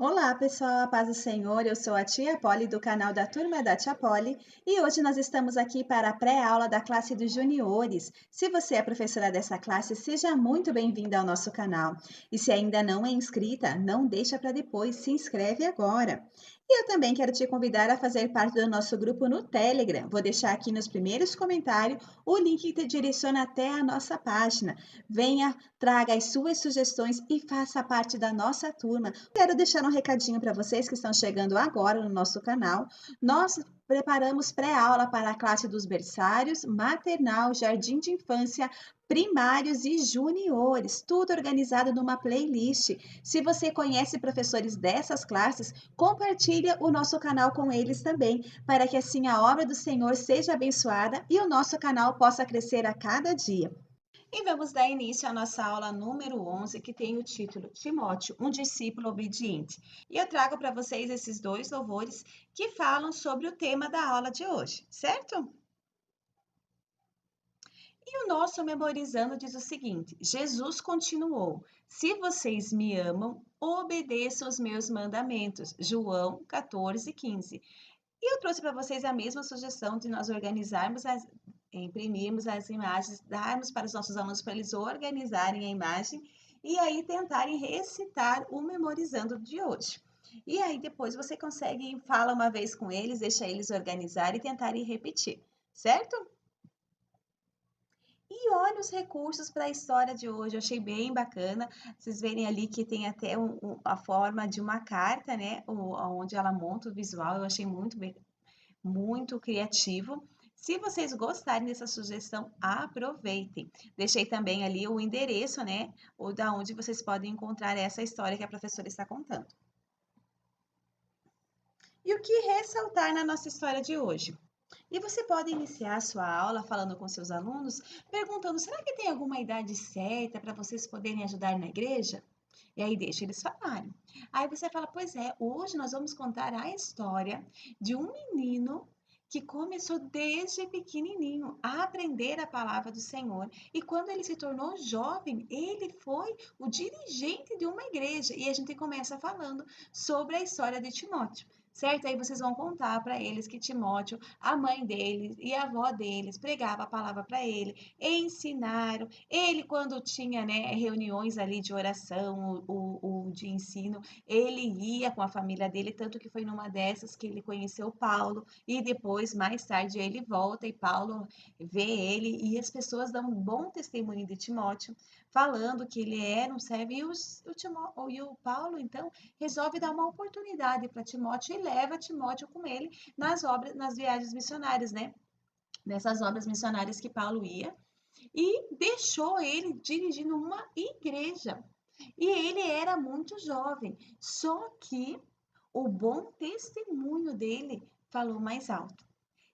Olá, pessoal, a paz do Senhor. Eu sou a tia Polly do canal da Turma da Tia Polly e hoje nós estamos aqui para a pré-aula da classe dos juniores. Se você é professora dessa classe, seja muito bem-vinda ao nosso canal. E se ainda não é inscrita, não deixa para depois, se inscreve agora. E eu também quero te convidar a fazer parte do nosso grupo no Telegram. Vou deixar aqui nos primeiros comentários o link que te direciona até a nossa página. Venha, traga as suas sugestões e faça parte da nossa turma. Quero deixar um recadinho para vocês que estão chegando agora no nosso canal. Nós preparamos pré-aula para a classe dos berçários, maternal, jardim de infância, primários e juniores, tudo organizado numa playlist. Se você conhece professores dessas classes, compartilhe o nosso canal com eles também, para que assim a obra do Senhor seja abençoada e o nosso canal possa crescer a cada dia. E vamos dar início à nossa aula número 11, que tem o título Timóteo, um discípulo obediente. E eu trago para vocês esses dois louvores que falam sobre o tema da aula de hoje, certo? E o nosso memorizando diz o seguinte: Jesus continuou: Se vocês me amam, obedeçam os meus mandamentos. João 14:15. E eu trouxe para vocês a mesma sugestão de nós imprimirmos as imagens, darmos para os nossos alunos para eles organizarem a imagem e aí tentarem recitar o memorizando de hoje. E aí depois você consegue, fala uma vez com eles, deixa eles organizarem e tentarem repetir, certo? E olha os recursos para a história de hoje, eu achei bem bacana. Vocês verem ali que tem até a forma de uma carta, né? Onde ela monta o visual, eu achei muito criativo. Se vocês gostarem dessa sugestão, aproveitem. Deixei também ali o endereço, né? Ou da onde vocês podem encontrar essa história que a professora está contando. E o que ressaltar na nossa história de hoje? E você pode iniciar a sua aula falando com seus alunos, perguntando: será que tem alguma idade certa para vocês poderem ajudar na igreja? E aí deixa eles falarem. Aí você fala: pois é, hoje nós vamos contar a história de um menino que começou desde pequenininho a aprender a palavra do Senhor. E quando ele se tornou jovem, ele foi o dirigente de uma igreja. E a gente começa falando sobre a história de Timóteo. Certo? Aí vocês vão contar para eles que Timóteo, a mãe deles e a avó deles pregava a palavra para ele, ensinaram. Ele, quando tinha, né, reuniões ali de oração, de ensino, ele ia com a família dele, tanto que foi numa dessas que ele conheceu Paulo, e depois, mais tarde, ele volta e Paulo vê ele, e as pessoas dão um bom testemunho de Timóteo, falando que ele era um servo, e o Paulo, então, resolve dar uma oportunidade para Timóteo e leva Timóteo com ele nas viagens missionárias, né? Nessas obras missionárias que Paulo ia, e deixou ele dirigindo uma igreja. E ele era muito jovem, só que o bom testemunho dele falou mais alto.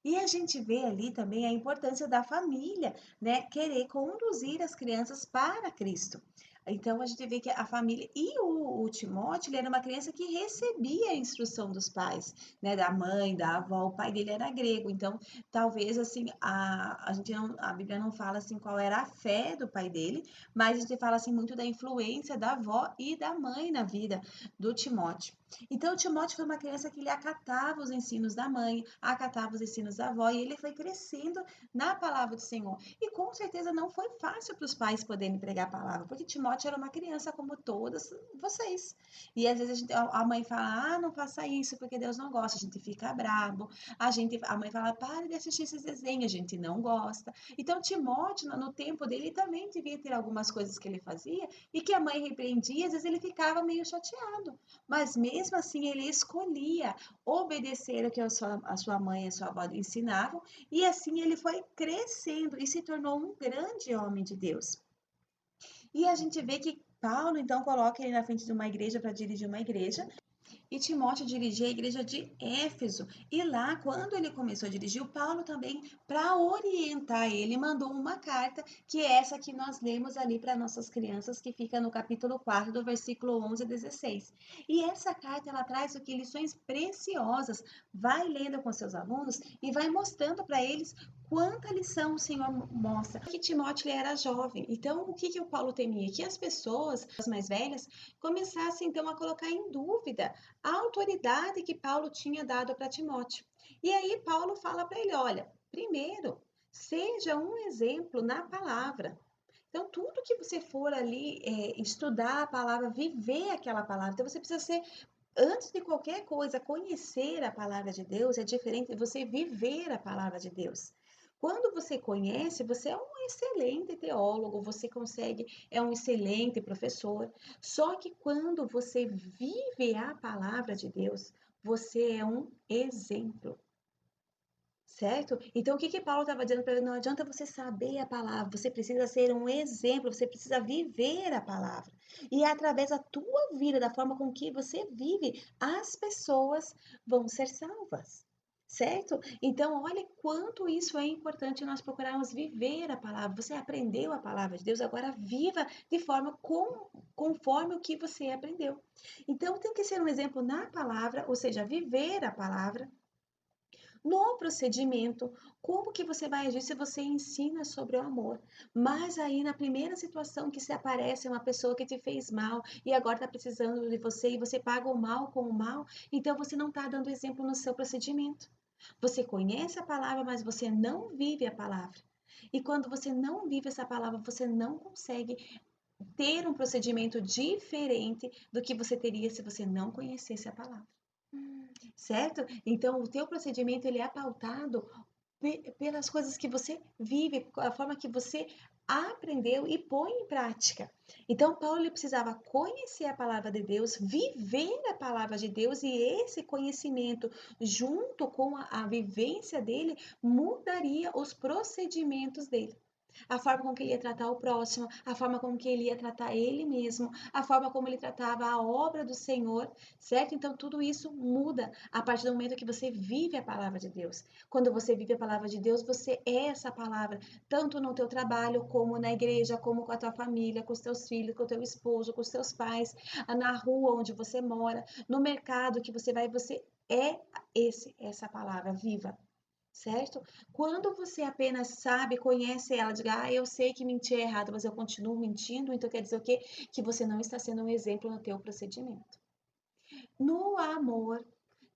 E a gente vê ali também a importância da família, né? Querer conduzir as crianças para Cristo. Então a gente vê que a família e o Timóteo, ele era uma criança que recebia a instrução dos pais, né? Da mãe, da avó, o pai dele era grego. Então, talvez assim, a Bíblia não fala assim qual era a fé do pai dele, mas a gente fala assim muito da influência da avó e da mãe na vida do Timóteo. Então, o Timóteo foi uma criança que ele acatava os ensinos da mãe, acatava os ensinos da avó, e ele foi crescendo na palavra do Senhor. E com certeza não foi fácil para os pais poderem pregar a palavra, porque Timóteo era uma criança como todas vocês. E às vezes a mãe fala: ah, não faça isso porque Deus não gosta, a gente fica brabo. A mãe fala: pare de assistir esses desenhos, a gente não gosta. Então, Timóteo, no tempo dele, também devia ter algumas coisas que ele fazia e que a mãe repreendia, às vezes ele ficava meio chateado. Mas mesmo assim ele escolhia obedecer o que a sua mãe e a sua avó ensinavam, e assim ele foi crescendo e se tornou um grande homem de Deus. E a gente vê que Paulo então coloca ele na frente de uma igreja para dirigir uma igreja, e Timóteo dirigia a igreja de Éfeso. E lá, quando ele começou a dirigir, o Paulo também, para orientar ele, mandou uma carta, que é essa que nós lemos ali para nossas crianças, que fica no capítulo 4, do versículo 11 a 16. E essa carta, ela traz o que? Lições preciosas. Vai lendo com seus alunos e vai mostrando para eles quanta lição o Senhor mostra. Que Timóteo ele era jovem, então o que o Paulo temia? Que as pessoas, as mais velhas, começassem então a colocar em dúvida a autoridade que Paulo tinha dado para Timóteo. E aí Paulo fala para ele, olha, primeiro, seja um exemplo na palavra. Então, tudo que você for ali estudar a palavra, viver aquela palavra, então você precisa ser, antes de qualquer coisa, conhecer a palavra de Deus é diferente de você viver a palavra de Deus. Quando você conhece, você é um excelente teólogo, você consegue, é um excelente professor. Só que quando você vive a palavra de Deus, você é um exemplo. Certo? Então, o que Paulo estava dizendo para ele? Não adianta você saber a palavra, você precisa ser um exemplo, você precisa viver a palavra. E é através da tua vida, da forma com que você vive, as pessoas vão ser salvas. Certo? Então, olha quanto isso é importante nós procurarmos viver a palavra. Você aprendeu a palavra de Deus, agora viva de forma conforme o que você aprendeu. Então, tem que ser um exemplo na palavra, ou seja, viver a palavra no procedimento, como que você vai agir se você ensina sobre o amor? Mas aí na primeira situação que se aparece uma pessoa que te fez mal e agora está precisando de você e você paga o mal com o mal, então você não está dando exemplo no seu procedimento. Você conhece a palavra, mas você não vive a palavra. E quando você não vive essa palavra, você não consegue ter um procedimento diferente do que você teria se você não conhecesse a palavra. Certo? Então, o teu procedimento ele é pautado pelas coisas que você vive, a forma que você aprendeu e põe em prática. Então, Paulo ele precisava conhecer a palavra de Deus, viver a palavra de Deus, e esse conhecimento, junto com a vivência dele, mudaria os procedimentos dele. A forma com que ele ia tratar o próximo, a forma como que ele ia tratar ele mesmo, a forma como ele tratava a obra do Senhor, certo? Então tudo isso muda a partir do momento que você vive a palavra de Deus. Quando você vive a palavra de Deus, você é essa palavra, tanto no teu trabalho, como na igreja, como com a tua família, com os teus filhos, com o teu esposo, com os teus pais, na rua onde você mora, no mercado que você vai, você é essa palavra viva. Certo? Quando você apenas sabe, conhece ela, diga, eu sei que mentir é errado, mas eu continuo mentindo, então quer dizer o quê? Que você não está sendo um exemplo no teu procedimento. No amor,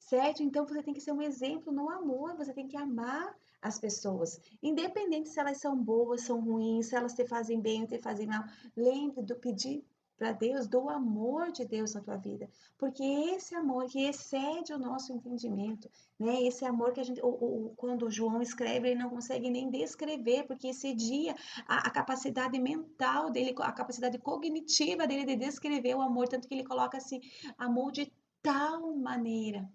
certo? Então você tem que ser um exemplo no amor, você tem que amar as pessoas, independente se elas são boas, são ruins, se elas te fazem bem ou te fazem mal. Lembre do pedir para Deus do amor de Deus na tua vida, porque esse amor que excede o nosso entendimento, né? Esse amor que a gente, quando o João escreve, ele não consegue nem descrever, porque excedia a capacidade mental dele, a capacidade cognitiva dele de descrever o amor, tanto que ele coloca assim, amor de tal maneira.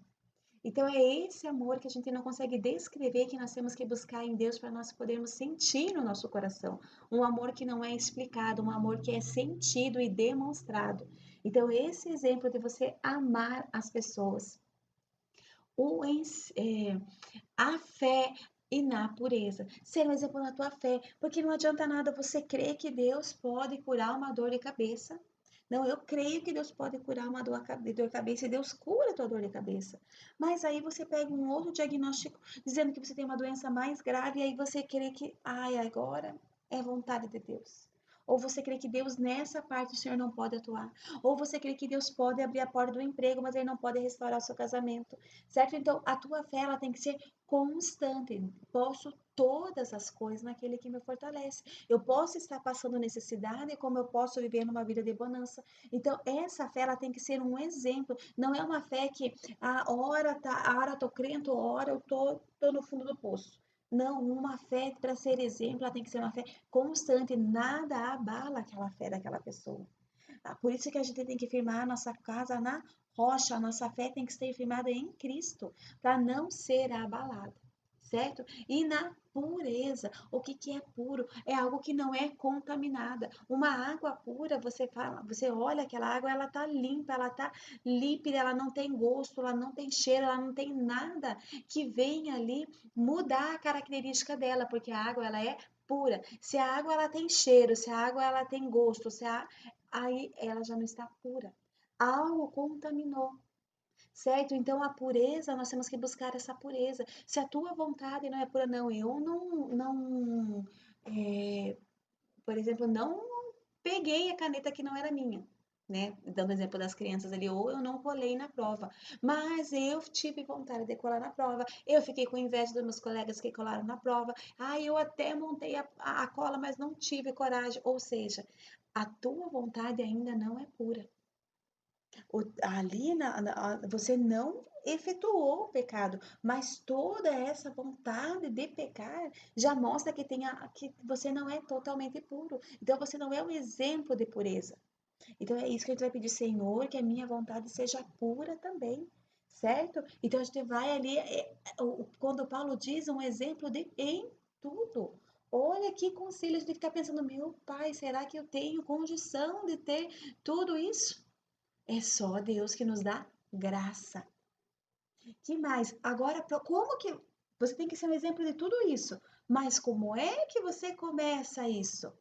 Então é esse amor que a gente não consegue descrever, que nós temos que buscar em Deus para nós podermos sentir no nosso coração. Um amor que não é explicado, um amor que é sentido e demonstrado. Então esse exemplo de você amar as pessoas, o, a fé e na pureza. Ser um exemplo na tua fé, porque não adianta nada você crer que Deus pode curar uma dor de cabeça. Não, eu creio que Deus pode curar uma dor de cabeça e Deus cura a tua dor de cabeça. Mas aí você pega um outro diagnóstico dizendo que você tem uma doença mais grave e aí você crê que, ai, agora é vontade de Deus. Ou você crê que Deus nessa parte o Senhor não pode atuar. Ou você crê que Deus pode abrir a porta do emprego, mas Ele não pode restaurar o seu casamento. Certo? Então, a tua fé ela tem que ser constante. Posso todas as coisas naquele que me fortalece. Eu posso estar passando necessidade, como eu posso viver numa vida de bonança. Então, essa fé ela tem que ser um exemplo. Não é uma fé que a hora eu tô crendo, a hora eu tô no fundo do poço. Não, uma fé para ser exemplo, ela tem que ser uma fé constante, nada abala aquela fé daquela pessoa. Por isso que a gente tem que firmar a nossa casa na rocha, a nossa fé tem que ser firmada em Cristo, para não ser abalada, certo? E na pureza, o que é puro? É algo que não é contaminada. Uma água pura, você fala, você olha aquela água, ela tá limpa, ela tá límpida, ela não tem gosto, ela não tem cheiro, ela não tem nada que venha ali mudar a característica dela, porque a água ela é pura. Se a água ela tem cheiro, se a água ela tem gosto, aí ela já não está pura. Algo contaminou, certo? Então, a pureza, nós temos que buscar essa pureza. Se a tua vontade não é pura, não, eu não, por exemplo, não peguei a caneta que não era minha, né? Dando exemplo das crianças ali, ou eu não colei na prova, mas eu tive vontade de colar na prova, eu fiquei com inveja dos meus colegas que colaram na prova, eu até montei a cola, mas não tive coragem, ou seja, a tua vontade ainda não é pura. Ali você não efetuou o pecado, mas toda essa vontade de pecar já mostra que você não é totalmente puro. Então você não é um exemplo de pureza. Então é isso que a gente vai pedir, Senhor, que a minha vontade seja pura também, certo? Então a gente vai ali, quando Paulo diz um exemplo de em tudo. Olha que conselho, a gente tem que estar pensando, meu pai, será que eu tenho condição de ter tudo isso? É só Deus que nos dá graça. Que mais? Agora, como que você tem que ser um exemplo de tudo isso? Mas como é que você começa isso?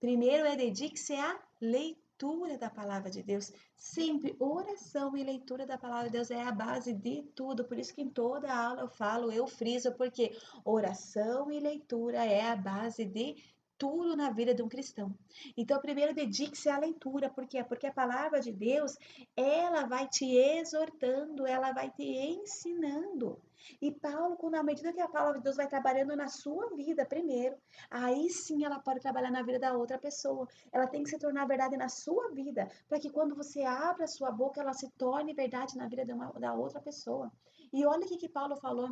Primeiro dedique-se à leitura da palavra de Deus. Sempre oração e leitura da palavra de Deus é a base de tudo. Por isso que em toda aula eu falo, eu friso, porque oração e leitura é a base de tudo na vida de um cristão. Então, primeiro dedique-se à leitura, por quê? Porque a palavra de Deus, ela vai te exortando, ela vai te ensinando. E Paulo, quando à medida que a palavra de Deus vai trabalhando na sua vida primeiro, aí sim ela pode trabalhar na vida da outra pessoa. Ela tem que se tornar verdade na sua vida, para que quando você abra a sua boca, ela se torne verdade na vida da outra pessoa. E olha o que Paulo falou.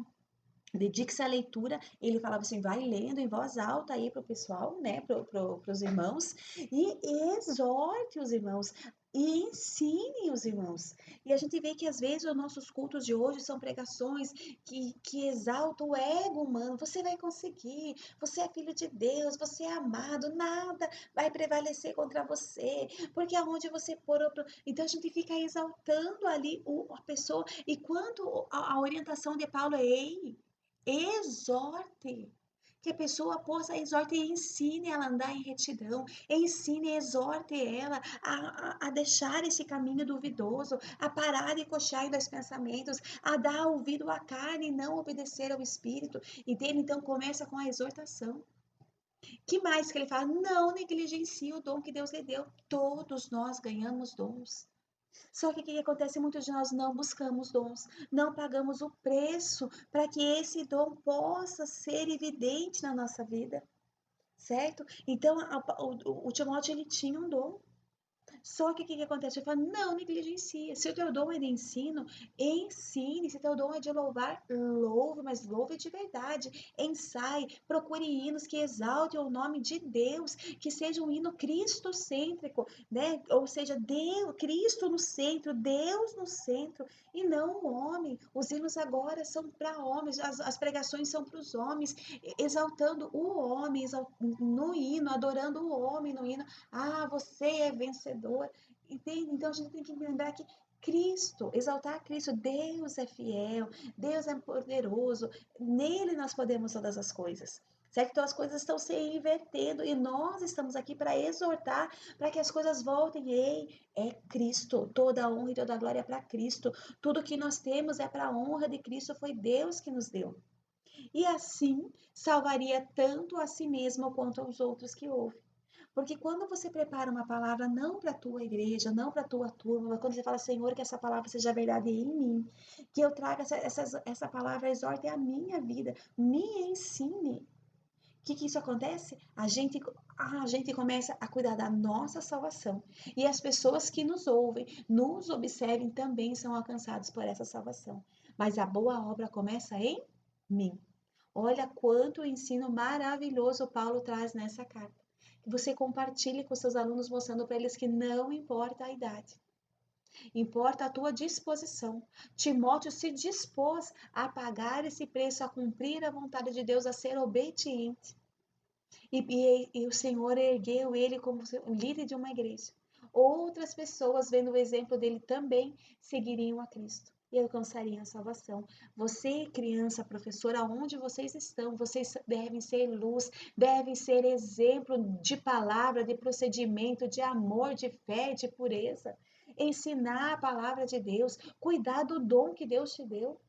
Dedique-se à leitura, ele falava assim, vai lendo em voz alta aí para o pessoal, né, para os irmãos, e exorte os irmãos, e ensine os irmãos. E a gente vê que às vezes os nossos cultos de hoje são pregações que exaltam o ego humano. Você vai conseguir, você é filho de Deus, você é amado, nada vai prevalecer contra você, porque aonde você pôr. Então a gente fica exaltando ali a pessoa, e quando a orientação de Paulo é, ei, exorte, que a pessoa possa exorte e ensine ela a andar em retidão, ensine e exorte ela a deixar esse caminho duvidoso, a parar de coxar em dois pensamentos, a dar ouvido à carne e não obedecer ao Espírito, entende? Então começa com a exortação. Que mais que ele fala? Não negligencie o dom que Deus lhe deu. Todos nós ganhamos dons. Só que o que acontece? Muitos de nós não buscamos dons, não pagamos o preço para que esse dom possa ser evidente na nossa vida, certo? Então, o Timóteo, ele tinha um dom, só que o que acontece? Ele fala, não negligencie. Se o teu dom é de ensino, ensine. Se o teu dom é de louvar, louve, mas louve de verdade. Ensaie, procure hinos que exaltem o nome de Deus, que seja um hino cristocêntrico, né? Ou seja, Deus, Cristo no centro, Deus no centro, e não o homem. Os hinos agora são para homens, as pregações são para os homens, exaltando o homem no hino, adorando o homem no hino. Você é vencedor. Entende? Então a gente tem que lembrar que Cristo, exaltar Cristo, Deus é fiel, Deus é poderoso, nele nós podemos todas as coisas. Certo? Então as coisas estão se invertendo e nós estamos aqui para exortar, para que as coisas voltem. Ei, é Cristo, toda a honra e toda a glória é para Cristo. Tudo que nós temos é para a honra de Cristo, foi Deus que nos deu. E assim salvaria tanto a si mesmo quanto aos outros que ouvem. Porque quando você prepara uma palavra não para a tua igreja, não para a tua turma, mas quando você fala, Senhor, que essa palavra seja verdade em mim, que eu traga essa palavra, exorte a minha vida, me ensine. O que isso acontece? A gente começa a cuidar da nossa salvação. E as pessoas que nos ouvem, nos observem, também são alcançadas por essa salvação. Mas a boa obra começa em mim. Olha quanto ensino maravilhoso Paulo traz nessa carta. Que você compartilhe com seus alunos, mostrando para eles que não importa a idade, importa a tua disposição. Timóteo se dispôs a pagar esse preço, a cumprir a vontade de Deus, a ser obediente. E o Senhor ergueu ele como líder de uma igreja. Outras pessoas, vendo o exemplo dele, também seguiriam a Cristo e alcançariam a salvação. Você, criança, professora, aonde vocês estão, vocês devem ser luz, devem ser exemplo de palavra, de procedimento, de amor, de fé, de pureza. ensinar a palavra de Deus, cuidar do dom que Deus te deu.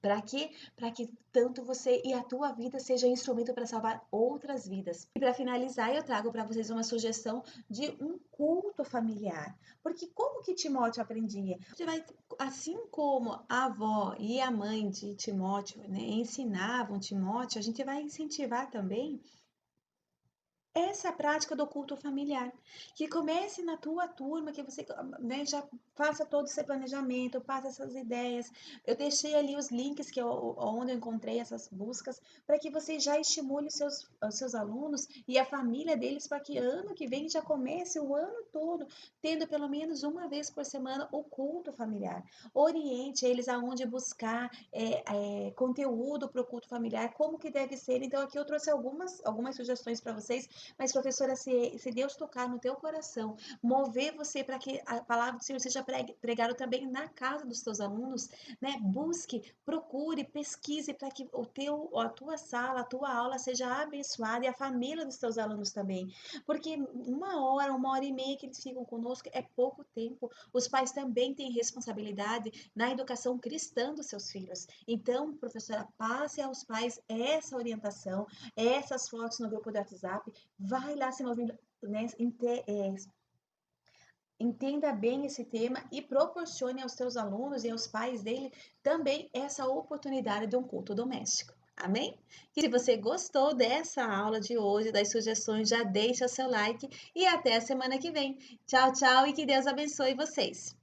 Para quê? Para que tanto você e a tua vida seja instrumento para salvar outras vidas. E para finalizar, eu trago para vocês uma sugestão de um culto familiar. Porque como que Timóteo aprendia? Você vai, assim como a avó e a mãe de Timóteo, né, ensinavam Timóteo, a gente vai incentivar também essa prática do culto familiar, que comece na tua turma, que você, né, já faça todo esse planejamento, passe essas ideias. Eu deixei ali os links onde eu encontrei essas buscas, para que você já estimule os seus alunos e a família deles, para que ano que vem já comece o ano todo, tendo pelo menos uma vez por semana o culto familiar. Oriente eles aonde buscar conteúdo para o culto familiar, como que deve ser. Então aqui eu trouxe algumas sugestões para vocês, mas, professora, se Deus tocar no teu coração, mover você para que a palavra do Senhor seja pregada também na casa dos teus alunos, né? Busque, procure, pesquise para que a tua sala, a tua aula seja abençoada e a família dos teus alunos também. Porque uma hora e meia que eles ficam conosco é pouco tempo. Os pais também têm responsabilidade na educação cristã dos seus filhos. Então, professora, passe aos pais essa orientação, essas fotos no grupo do WhatsApp, vai lá se movendo, né? Entenda bem esse tema e proporcione aos teus alunos e aos pais dele também essa oportunidade de um culto doméstico. Amém? E se você gostou dessa aula de hoje, das sugestões, já deixa seu like e até a semana que vem. Tchau, tchau e que Deus abençoe vocês.